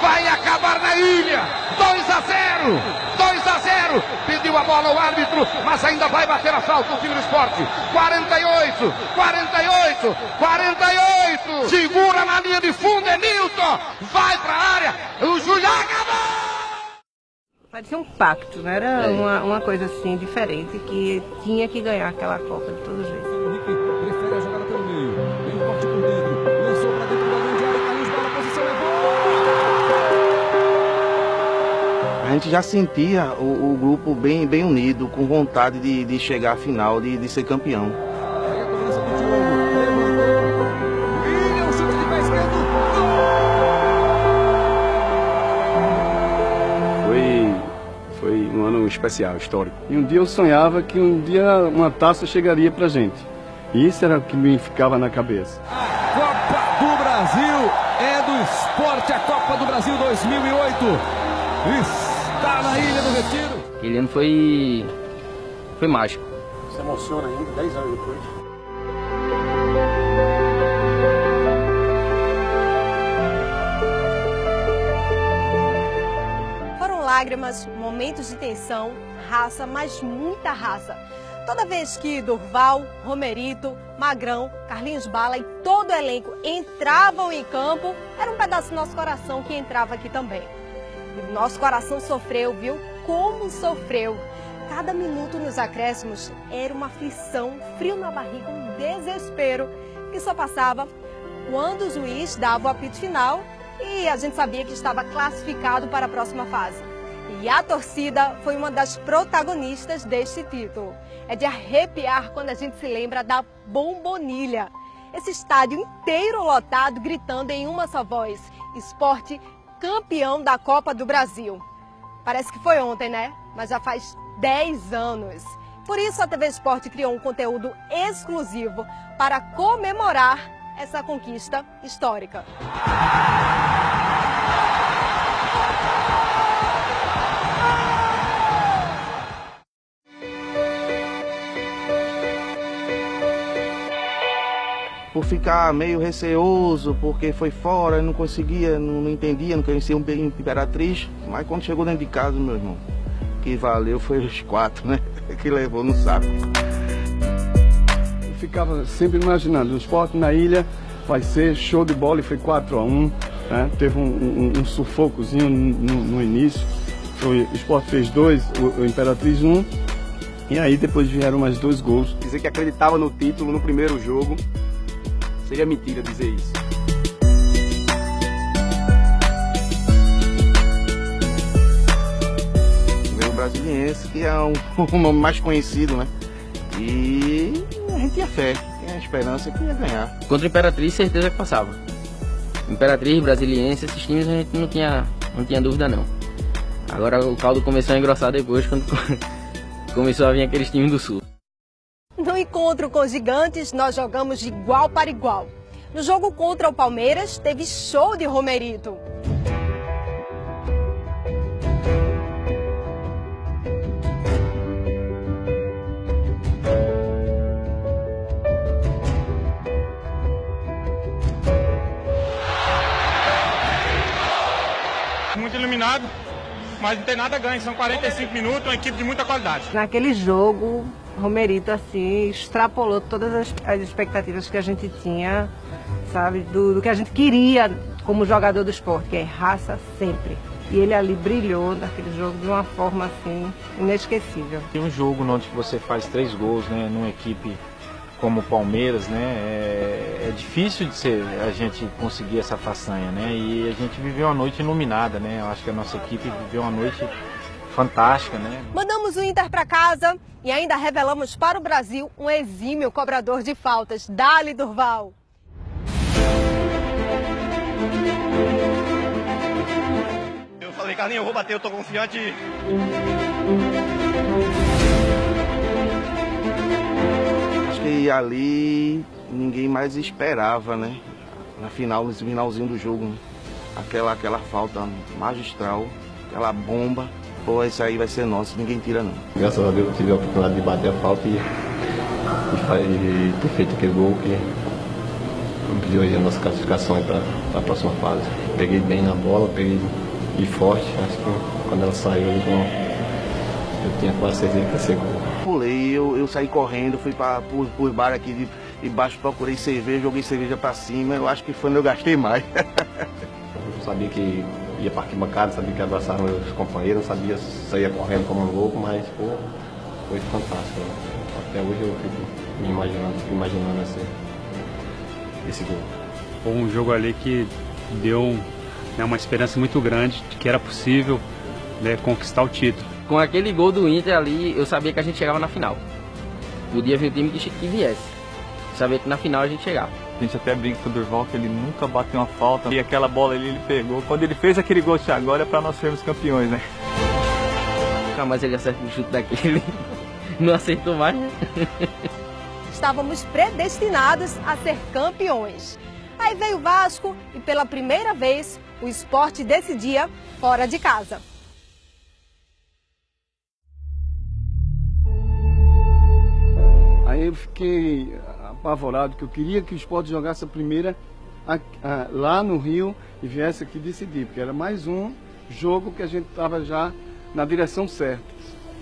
vai acabar na ilha. 2-0, 2-0. Pediu a bola o árbitro, mas ainda vai bater a falta o time do Sport. 48, 48, 48. Segura na linha de fundo, Nilton. Vai para a área. O Júlio acabou. Parecia um pacto, né? Era uma coisa assim diferente, que tinha que ganhar aquela Copa de todo jeito. Prefere a jogada pelo meio. Vem o corte por dentro. Lançou para dentro da grande área. Carlinhos Bala, posição levou. A gente já sentia o grupo bem unido, com vontade de chegar à final, de ser campeão. Aí a cobrança do Diogo. Levantou. William, chute de pé esquerdo. Foi um ano especial, histórico. E um dia eu sonhava que um dia uma taça chegaria pra gente. E isso era o que me ficava na cabeça. A Copa do Brasil é do Sport, a Copa do Brasil 2008. Está na Ilha do Retiro. Aquele ano foi mágico. Se emociona ainda, 10 anos depois. Lágrimas, momentos de tensão, raça, mas muita raça. Toda vez que Durval, Romerito, Magrão, Carlinhos Bala e todo o elenco entravam em campo, era um pedaço do nosso coração que entrava aqui também. E o nosso coração sofreu, viu? Como sofreu! Cada minuto nos acréscimos era uma aflição, frio na barriga, um desespero que só passava quando o juiz dava o apito final e a gente sabia que estava classificado para a próxima fase. E a torcida foi uma das protagonistas deste título. É de arrepiar quando a gente se lembra da Bombonilha. Esse estádio inteiro lotado, gritando em uma só voz: Sport campeão da Copa do Brasil. Parece que foi ontem, né? Mas já faz 10 anos. Por isso a TV Sport criou um conteúdo exclusivo para comemorar essa conquista histórica. Por ficar meio receoso, porque foi fora, não conseguia, não entendia, não conhecia um Imperatriz. Mas quando chegou dentro de casa, meu irmão, que valeu foi os 4, né? Que levou no saco. Eu ficava sempre imaginando, o Sport na ilha vai ser show de bola, e foi 4-1, né? Teve um sufocozinho no início. O Sport fez 2, o Imperatriz 1, e aí depois vieram mais 2 gols. Dizer que acreditava no título no primeiro jogo seria mentira dizer isso. Veio o Brasiliense, que é o nome mais conhecido, né? E a gente tinha fé, tinha a esperança que ia ganhar. Contra o Imperatriz, certeza que passava. Imperatriz, Brasiliense, esses times a gente não tinha dúvida não. Agora o caldo começou a engrossar depois, quando começou a vir aqueles times do Sul. No encontro com os gigantes, nós jogamos de igual para igual. No jogo contra o Palmeiras, teve show de Romerito. Muito iluminado, mas não tem nada a ganho, são 45 minutos, uma equipe de muita qualidade. Naquele jogo, Romerito assim extrapolou todas as expectativas que a gente tinha, sabe, do que a gente queria como jogador do Sport, que é raça sempre. E ele ali brilhou naquele jogo de uma forma assim inesquecível. Tem um jogo onde você faz 3 gols, né, numa equipe como o Palmeiras, né, é difícil de a gente conseguir essa façanha, né, e a gente viveu uma noite iluminada, né, eu acho que a nossa equipe viveu uma noite fantástica, né. Mandamos o Inter para casa e ainda revelamos para o Brasil um exímio cobrador de faltas, Dali Durval. Eu falei, Carlinhos, eu vou bater, eu tô confiante. Acho que ali ninguém mais esperava, né? No finalzinho do jogo, né? Aquela falta magistral, aquela bomba. Pô, isso aí vai ser nosso, ninguém tira não. Graças a Deus eu tive a oportunidade de bater a falta e ter feito aquele gol que pediu a nossa classificação para a próxima fase. peguei bem na bola, peguei e forte. Acho que quando ela saiu, eu tinha quase certeza que ia ser gol. Pulei, eu saí correndo, fui por bar aqui de baixo, procurei cerveja, joguei cerveja pra cima. Eu acho que foi onde eu gastei mais. Eu sabia que ia para arquibancada, sabia que ia abraçar meus companheiros, não sabia se saía correndo como um louco, mas pô, foi fantástico. Até hoje eu fico me imaginando esse gol. Foi um jogo ali que deu uma esperança muito grande de que era possível, né, conquistar o título. Com aquele gol do Inter ali, eu sabia que a gente chegava na final. Podia vir o time que viesse. Eu sabia que na final a gente chegava. A gente até brinca com o Durval que ele nunca bateu uma falta. E aquela bola ali ele pegou. Quando ele fez aquele gol de agora é para nós sermos campeões, né? Nunca mais ele acerta um chute daquele. Não acertou mais. Estávamos predestinados a ser campeões. Aí veio o Vasco e pela primeira vez o Sport decidia fora de casa. Aí eu fiquei apavorado, que eu queria que o Sport jogasse a primeira lá no Rio e viesse aqui decidir, porque era mais um jogo que a gente estava já na direção certa.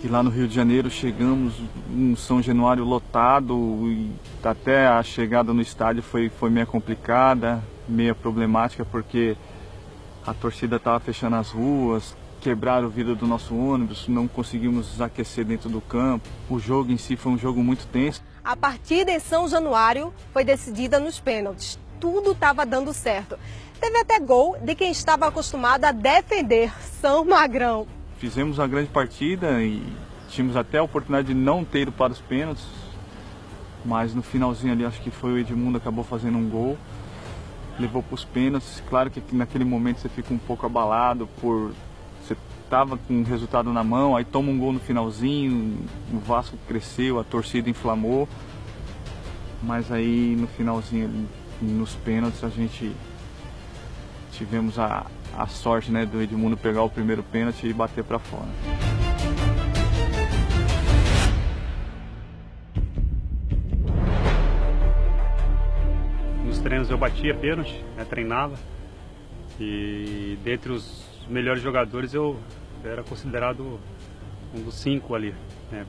E lá no Rio de Janeiro chegamos, um São Januário lotado, e até a chegada no estádio foi meio complicada, meio problemática, porque a torcida estava fechando as ruas, quebraram o vidro do nosso ônibus, não conseguimos aquecer dentro do campo. O jogo em si foi um jogo muito tenso. A partida em São Januário foi decidida nos pênaltis. Tudo estava dando certo. Teve até gol de quem estava acostumado a defender, São Magrão. Fizemos uma grande partida e tínhamos até a oportunidade de não ter ido para os pênaltis, mas no finalzinho ali acho que foi o Edmundo que acabou fazendo um gol, levou para os pênaltis. Claro que naquele momento você fica um pouco abalado por você estava com o resultado na mão, aí toma um gol no finalzinho, o Vasco cresceu, a torcida inflamou, mas aí no finalzinho ali, nos pênaltis a gente tivemos a sorte, né, do Edmundo pegar o primeiro pênalti e bater para fora. Nos treinos eu batia pênalti, né, treinava, e dentre os melhores jogadores eu era considerado um dos 5 ali, né,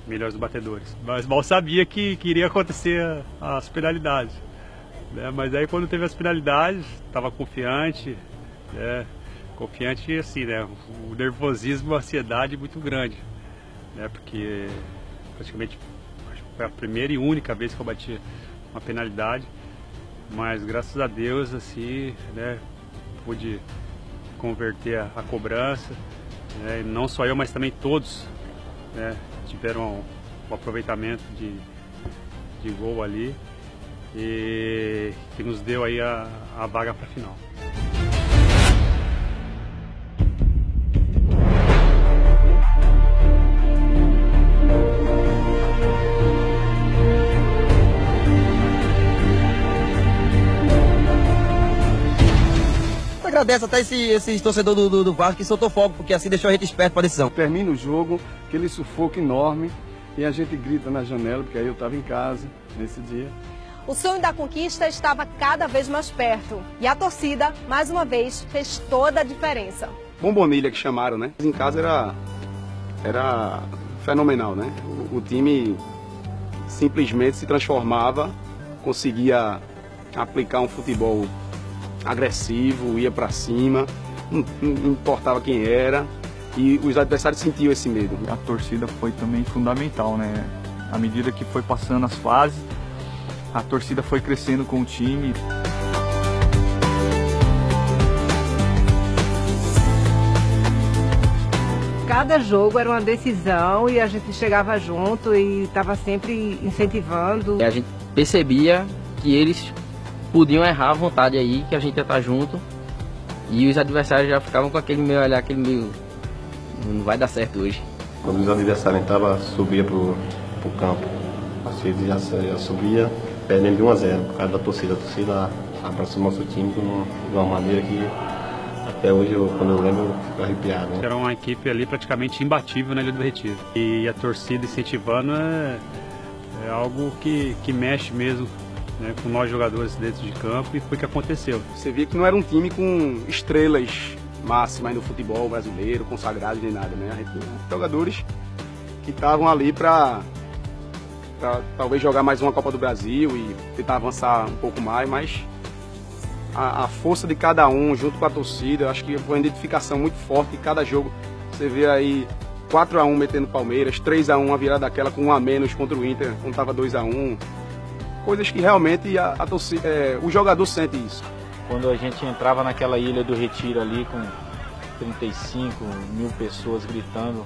melhores batedores. Mas mal sabia que iria acontecer as penalidades, né, mas aí quando teve as penalidades estava confiante. Confiante assim, né? O nervosismo, a ansiedade muito grande, né? Porque praticamente acho que foi a primeira e única vez que eu bati uma penalidade, mas graças a Deus assim, né? Pude converter a cobrança, né? E não só eu, mas também todos, né? Tiveram um aproveitamento de gol ali e que nos deu aí a vaga para a final. Agradece até esse torcedor do Vasco que soltou fogo, porque assim deixou a gente esperto para a decisão. Termina o jogo, aquele sufoco enorme, e a gente grita na janela, porque aí eu estava em casa nesse dia. O sonho da conquista estava cada vez mais perto e a torcida, mais uma vez, fez toda a diferença. Bombonilha que chamaram, né? Em casa era fenomenal, né? O time simplesmente se transformava, conseguia aplicar um futebol agressivo, ia para cima, não importava quem era, e os adversários sentiam esse medo. A torcida foi também fundamental, né? À medida que foi passando as fases, a torcida foi crescendo com o time. Cada jogo era uma decisão e a gente chegava junto e estava sempre incentivando. E a gente percebia que eles podiam errar à vontade aí, que a gente ia estar junto, e os adversários já ficavam com aquele meio olhar, aquele meio, não vai dar certo hoje. Quando os adversários entravam, subia pro campo, a gente já subia perdendo de 1-0 por causa da torcida. A torcida abraçou o nosso time de uma maneira que até hoje, quando eu lembro, eu fico arrepiado. Né? Era uma equipe ali praticamente imbatível na Ilha do Retiro, e a torcida incentivando é algo que mexe mesmo né, com nós jogadores dentro de campo, e foi o que aconteceu. Você via que não era um time com estrelas máximas no futebol brasileiro, consagrados nem nada, né? A gente tinha jogadores que estavam ali para talvez jogar mais uma Copa do Brasil e tentar avançar um pouco mais, mas a força de cada um junto com a torcida, acho que foi uma identificação muito forte em cada jogo. Você vê aí 4-1 metendo Palmeiras, 3-1 a virada daquela com 1 a menos contra o Inter, quando estava 2-1. Coisas que realmente a torcida, o jogador sente isso. Quando a gente entrava naquela Ilha do Retiro ali com 35 mil pessoas gritando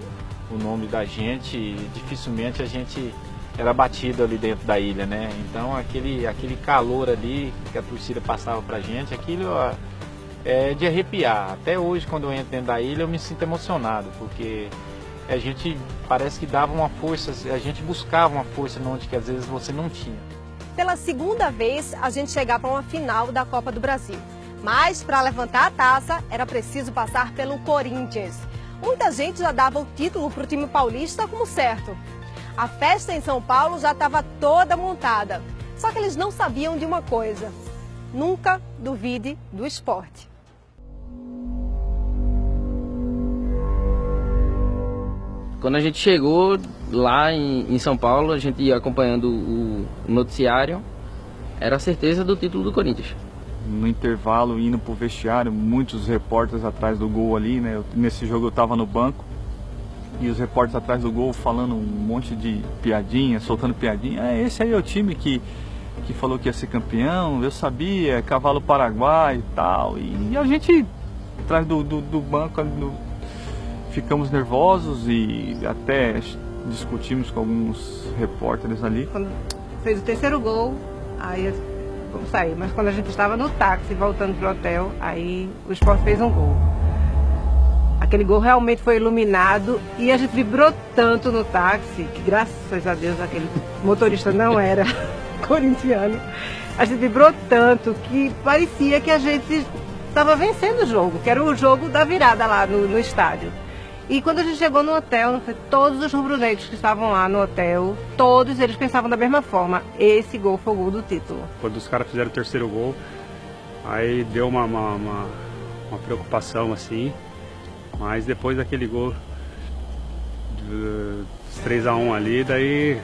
o nome da gente, dificilmente a gente era batido ali dentro da ilha, né? Então aquele calor ali que a torcida passava pra gente, aquilo é de arrepiar. Até hoje, quando eu entro dentro da ilha, eu me sinto emocionado, porque a gente parece que dava uma força, a gente buscava uma força onde que às vezes você não tinha. Pela segunda vez, a gente chegava a uma final da Copa do Brasil. Mas para levantar a taça, era preciso passar pelo Corinthians. Muita gente já dava o título para o time paulista como certo. A festa em São Paulo já estava toda montada. Só que eles não sabiam de uma coisa: nunca duvide do esporte. Quando a gente chegou lá em São Paulo, a gente ia acompanhando o noticiário, era a certeza do título do Corinthians. No intervalo, indo pro vestiário, muitos repórteres atrás do gol ali, né? Nesse jogo eu tava no banco. E os repórteres atrás do gol falando um monte de piadinha, soltando piadinha. Esse aí é o time que falou que ia ser campeão, eu sabia, cavalo paraguai e tal. E a gente, atrás do banco, ficamos nervosos e até discutimos com alguns repórteres ali. Quando fez o terceiro gol, aí vamos sair. Mas quando a gente estava no táxi, voltando pro hotel, aí o Sport fez um gol. Aquele gol realmente foi iluminado e a gente vibrou tanto no táxi, que graças a Deus aquele motorista não era corintiano. A gente vibrou tanto que parecia que a gente estava vencendo o jogo, que era o jogo da virada lá no estádio. E quando a gente chegou no hotel, todos os rubro-negros que estavam lá no hotel, todos eles pensavam da mesma forma: esse gol foi o gol do título. Quando os caras fizeram o terceiro gol, aí deu uma preocupação assim. Mas depois daquele gol, 3-1 ali, daí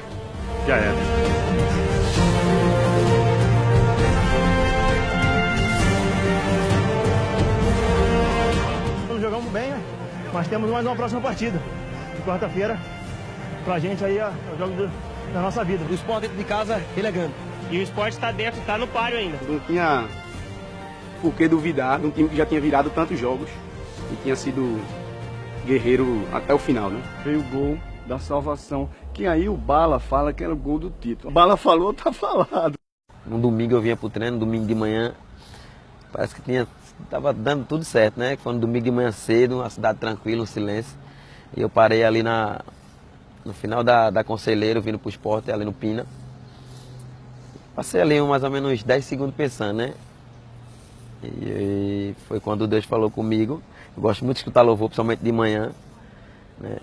já era. Jogamos bem, né? Mas temos mais uma próxima partida. De quarta-feira, pra gente aí é o jogo da nossa vida. O Sport dentro de casa, ele é grande. E o Sport está dentro, está no páreo ainda. Não tinha por que duvidar de um time que já tinha virado tantos jogos e tinha sido guerreiro até o final, né? Veio o gol da salvação, que aí o Bala fala que era o gol do título. O Bala falou, tá falado. Um domingo eu vinha pro treino, domingo de manhã, parece que tava dando tudo certo, né? Quando domingo de manhã cedo, uma cidade tranquila, um silêncio. E eu parei ali no final da Conselheiro, vindo pro Sport, ali no Pina. Passei ali mais ou menos 10 segundos pensando, né? E foi quando Deus falou comigo. Eu gosto muito de escutar louvor, principalmente de manhã, né?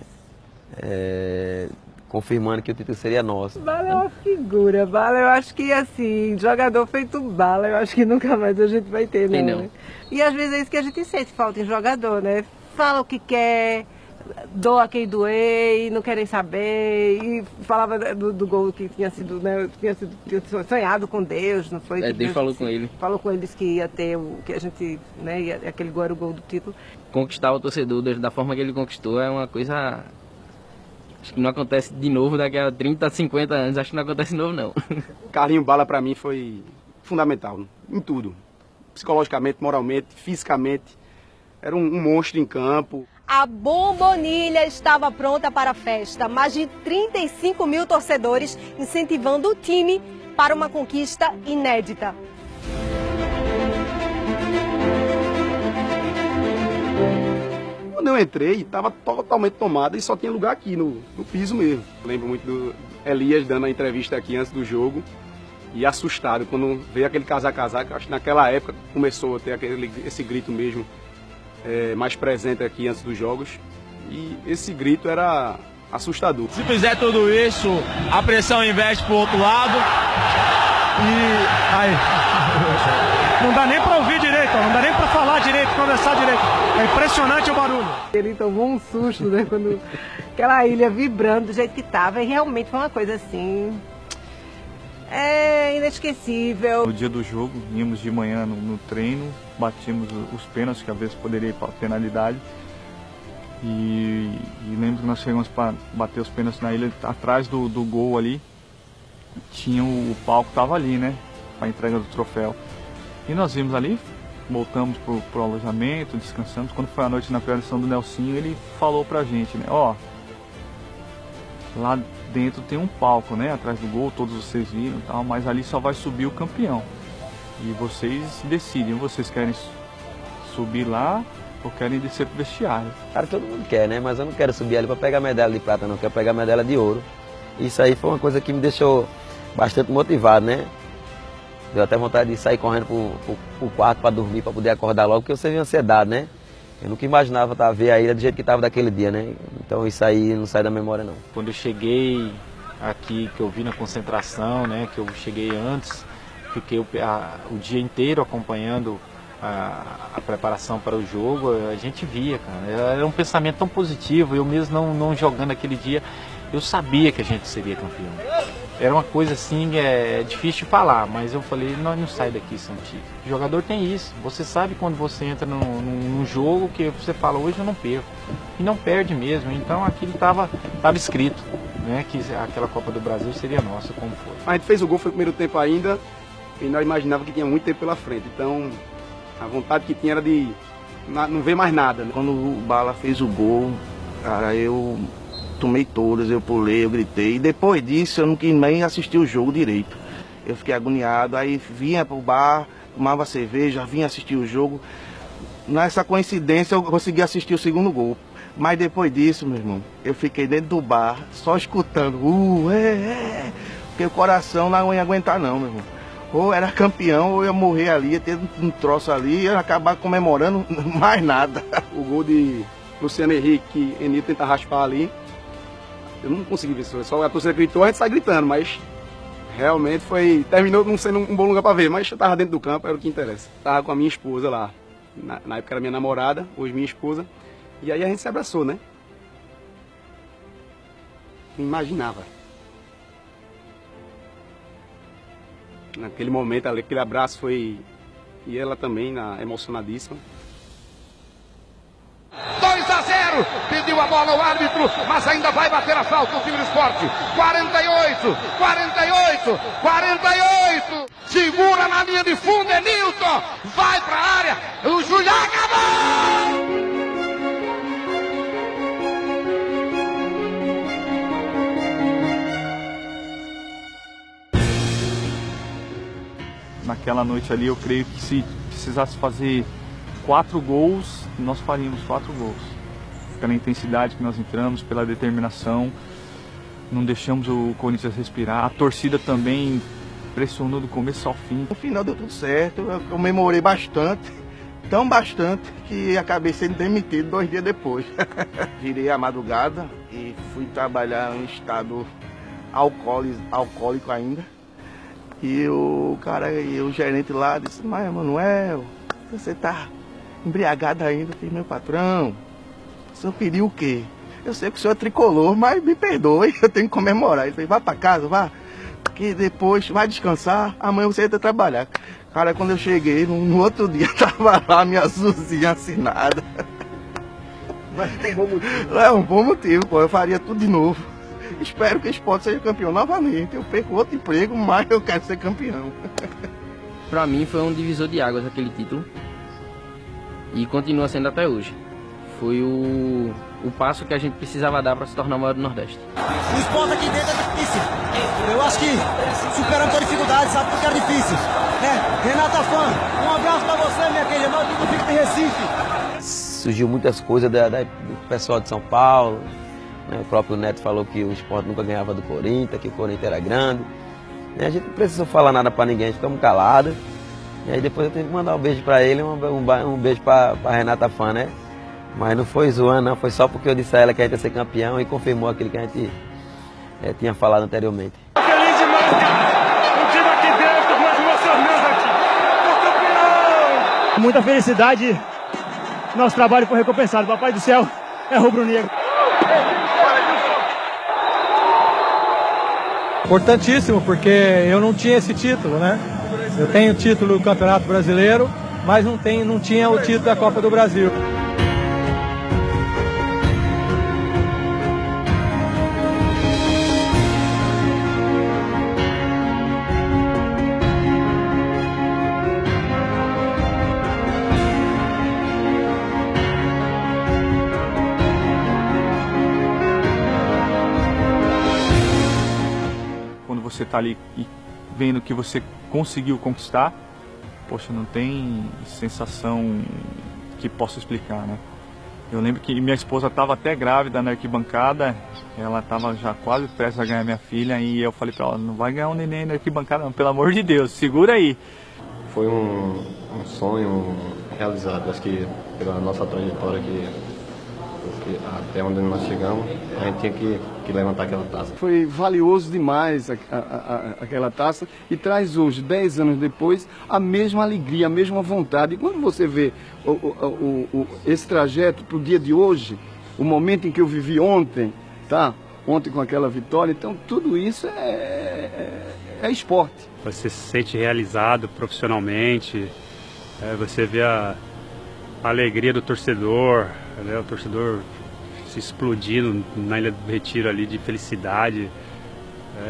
Confirmando que o título seria nosso. Bala é uma figura, Bala, eu acho que assim, jogador feito Bala, eu acho que nunca mais a gente vai ter, não. Né? E às vezes é isso que a gente sente falta em jogador, né? Fala o que quer, doa quem doer, e não querem saber, e falava do gol que tinha sido, né? Tinha sonhado com Deus, não foi? Deus falou com ele. Falou com ele, disse que ia ter o que a gente, né? Aquele gol era o gol do título. Conquistar o torcedor da forma que ele conquistou é uma coisa, acho que não acontece de novo daqui a 30, 50 anos, acho que não acontece de novo não. Carlinho Bala pra mim foi fundamental em tudo, psicologicamente, moralmente, fisicamente, era um monstro em campo. A Bombonilha estava pronta para a festa, mais de 35 mil torcedores incentivando o time para uma conquista inédita. Quando eu entrei, estava totalmente tomada e só tinha lugar aqui, no piso mesmo. Lembro muito do Elias dando a entrevista aqui antes do jogo e assustado quando veio aquele casaco, acho que naquela época começou a ter esse grito mesmo mais presente aqui antes dos jogos. E esse grito era assustador. Se fizer tudo isso, a pressão inverte para o outro lado. E aí, não dá nem pra ouvir direito, não dá nem pra falar direito, conversar direito. É impressionante o barulho. Ele tomou um susto, né, quando aquela ilha vibrando do jeito que tava, e realmente foi uma coisa assim, inesquecível. No dia do jogo, íamos de manhã no treino, batíamos os pênaltis, que às vezes poderia ir para penalidade. E lembro que nós chegamos para bater os pênaltis na ilha, atrás do gol ali, tinha o palco que estava ali, né, para a entrega do troféu. E nós vimos ali, voltamos pro alojamento, descansamos. Quando foi a noite na preleção do Nelsinho, ele falou pra gente, né, ó, lá dentro tem um palco, né, atrás do gol, todos vocês viram e tal, mas ali só vai subir o campeão. E vocês decidem, vocês querem subir lá ou querem descer pro vestiário. Cara, todo mundo quer, né, mas eu não quero subir ali para pegar medalha de prata, não, quero pegar medalha de ouro. Isso aí foi uma coisa que me deixou bastante motivado, né. Deu até vontade de sair correndo pro quarto para dormir, para poder acordar logo, porque você viu ansiedade, né? Eu nunca imaginava ver a ilha do jeito que estava daquele dia, né? Então isso aí não sai da memória, não. Quando eu cheguei aqui, que eu vi na concentração, né? Que eu cheguei antes, fiquei o dia inteiro acompanhando a preparação para o jogo, a gente via, cara. Era um pensamento tão positivo, eu mesmo não jogando aquele dia, eu sabia que a gente seria campeão. Era uma coisa assim, difícil de falar, mas eu falei, não sai daqui, Santíssimo. O jogador tem isso, você sabe quando você entra num jogo que você fala, hoje eu não perco, e não perde mesmo, então aquilo estava escrito, né, que aquela Copa do Brasil seria nossa, como foi. A gente fez o gol, foi o primeiro tempo ainda, e nós imaginávamos que tinha muito tempo pela frente, então a vontade que tinha era de não ver mais nada, né? Quando o Bala fez o gol, cara, eu tomei todas, eu pulei, eu gritei. E depois disso eu não quis nem assistir o jogo direito. Eu fiquei agoniado, aí vinha pro bar, tomava cerveja, vinha assistir o jogo. Nessa coincidência eu consegui assistir o segundo gol. Mas depois disso, meu irmão, eu fiquei dentro do bar, só escutando, porque o coração não ia aguentar não, meu irmão. Ou era campeão, ou ia morrer ali, ia ter um troço ali, ia acabar comemorando mais nada. O gol de Luciano Henrique, Enito tenta raspar ali. Eu não consegui ver, só a torcida gritou, a gente sai gritando, mas realmente terminou não sendo um bom lugar para ver, mas eu tava dentro do campo, era o que interessa. Tava com a minha esposa lá, na época era minha namorada, hoje minha esposa, e aí a gente se abraçou, né? Não imaginava. Naquele momento ali, aquele abraço foi, e ela também, emocionadíssima. 2-0, pediu a bola o árbitro, mas ainda vai bater a falta o time do Sport. 48, segura na linha de fundo, Enilton, vai pra área, o Julián acabou! Naquela noite ali, eu creio que se precisasse fazer 4 gols, nós faríamos 4 gols. Pela intensidade que nós entramos, pela determinação, não deixamos o Corinthians respirar. A torcida também pressionou do começo ao fim. No final deu tudo certo, eu comemorei bastante, tão bastante que acabei sendo demitido 2 dias depois. Virei a madrugada e fui trabalhar em estado alcoólico ainda. E o gerente lá disse, mas Manuel, você tá embriagado ainda? Eu falei, meu patrão, o senhor pediu o quê? Eu sei que o senhor é tricolor, mas me perdoe, eu tenho que comemorar. Ele falou, vá pra casa, vá, que depois vai descansar, amanhã você entra trabalhar. Cara, quando eu cheguei, no outro dia, tava lá minha azulzinha assinada. Mas tem um bom motivo. É um bom motivo, pô, eu faria tudo de novo. Espero que o Sport seja campeão novamente. Eu perco outro emprego, mas eu quero ser campeão. Pra mim foi um divisor de águas aquele título. E continua sendo até hoje. Foi o passo que a gente precisava dar para se tornar o maior do Nordeste. O Sport aqui dentro é difícil. Eu acho que superando toda dificuldade, sabe que era difícil. Renata Fã, um abraço pra você, minha querida. Nós tudo fica de Recife. Surgiu muitas coisas do pessoal de São Paulo. O próprio Neto falou que o Sport nunca ganhava do Corinthians, que o Corinthians era grande. A gente não precisou falar nada pra ninguém, a gente ficamos calados. E aí depois eu tive que mandar um beijo pra ele, um beijo pra Renata Fã, né? Mas não foi zoando, não, foi só porque eu disse a ela que a gente ia ser campeão e confirmou aquilo que a gente tinha falado anteriormente. Feliz demais, cara! O time aqui dentro Muita felicidade, nosso trabalho foi recompensado. Papai do céu é rubro-negro. Importantíssimo, porque eu não tinha esse título, né? Eu tenho o título do Campeonato Brasileiro, mas não tinha o título da Copa do Brasil. Quando você está ali e vendo que você conseguiu conquistar, poxa, não tem sensação que possa explicar, né? Eu lembro que minha esposa estava até grávida na arquibancada, ela estava já quase prestes a ganhar minha filha, e eu falei para ela, não vai ganhar um neném na arquibancada não, pelo amor de Deus, segura aí. Foi um sonho realizado, acho que pela nossa trajetória porque até onde nós chegamos, a gente tinha que levantar aquela taça. Foi valioso demais aquela taça e traz hoje, 10 anos depois, a mesma alegria, a mesma vontade. E quando você vê esse trajeto para o dia de hoje, o momento em que eu vivi ontem, tá? Ontem com aquela vitória, então tudo isso é esporte. Você se sente realizado profissionalmente, você vê a alegria do torcedor, né? O torcedor se explodindo na Ilha do Retiro ali de felicidade.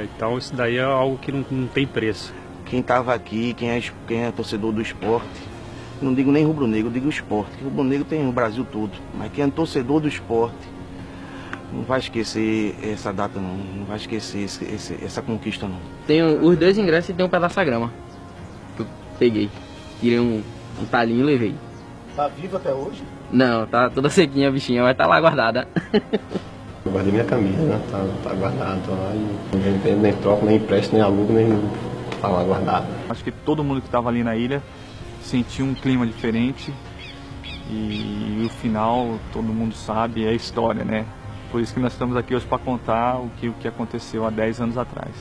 Então isso daí é algo que não tem preço. Quem estava aqui, quem é torcedor do esporte, não digo nem rubro-negro, digo esporte, que rubro-negro tem no Brasil todo, mas quem é torcedor do esporte não vai esquecer essa data não vai esquecer essa conquista não. Tenho os 2 ingressos e tem um pedaço da grama que eu peguei, tirei um talinho e levei. Tá vivo até hoje? Não, tá toda sequinha a bichinha, mas tá lá guardada. Eu guardei minha camisa, né? Tá guardado, tá lá e nem troco, nem empresto, nem alugo, nem tá lá guardado. Acho que todo mundo que estava ali na ilha sentiu um clima diferente e o final, todo mundo sabe, é história, né? Por isso que nós estamos aqui hoje para contar o que aconteceu há 10 anos atrás.